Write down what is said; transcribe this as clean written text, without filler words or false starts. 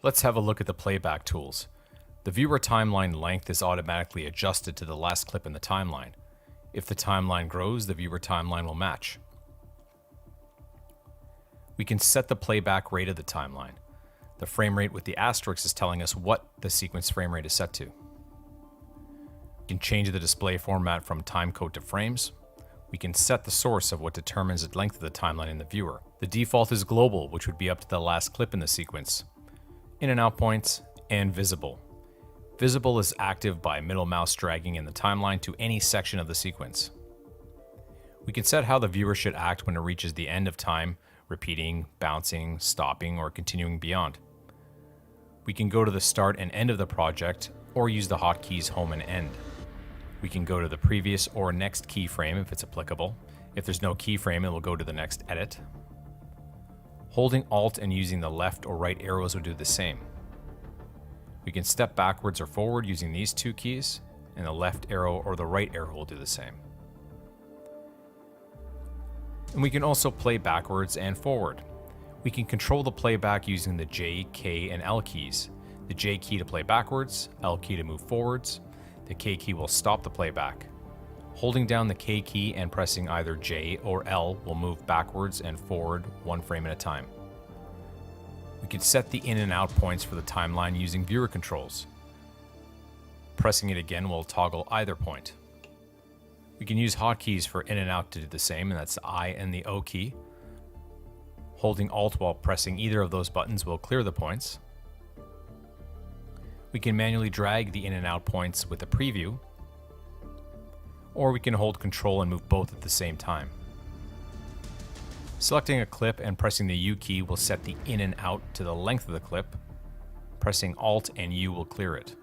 Let's have a look at the playback tools. The viewer timeline length is automatically adjusted to the last clip in the timeline. If the timeline grows, the viewer timeline will match. We can set the playback rate of the timeline. The frame rate with the asterisk is telling us what the sequence frame rate is set to. We can change the display format from timecode to frames. We can set the source of what determines the length of the timeline in the viewer. The default is global, which would be up to the last clip in the sequence. In and out points, and visible. Visible is active by middle mouse dragging in the timeline to any section of the sequence. We can set how the viewer should act when it reaches the end of time, repeating, bouncing, stopping, or continuing beyond. We can go to the start and end of the project, or use the hotkeys home and end. We can go to the previous or next keyframe if it's applicable. If there's no keyframe, it will go to the next edit. Holding Alt and using the left or right arrows will do the same. We can step backwards or forward using these two keys, and the left arrow or the right arrow will do the same. And we can also play backwards and forward. We can control the playback using the J, K, and L keys. The J key to play backwards, L key to move forwards. The K key will stop the playback. Holding down the K key and pressing either J or L will move backwards and forward one frame at a time. We can set the in and out points for the timeline using viewer controls. Pressing it again will toggle either point. We can use hotkeys for in and out to do the same, and that's the I and the O key. Holding Alt while pressing either of those buttons will clear the points. We can manually drag the in and out points with a preview, or we can hold Control and move both at the same time. Selecting a clip and pressing the U key will set the in and out to the length of the clip. Pressing Alt and U will clear it.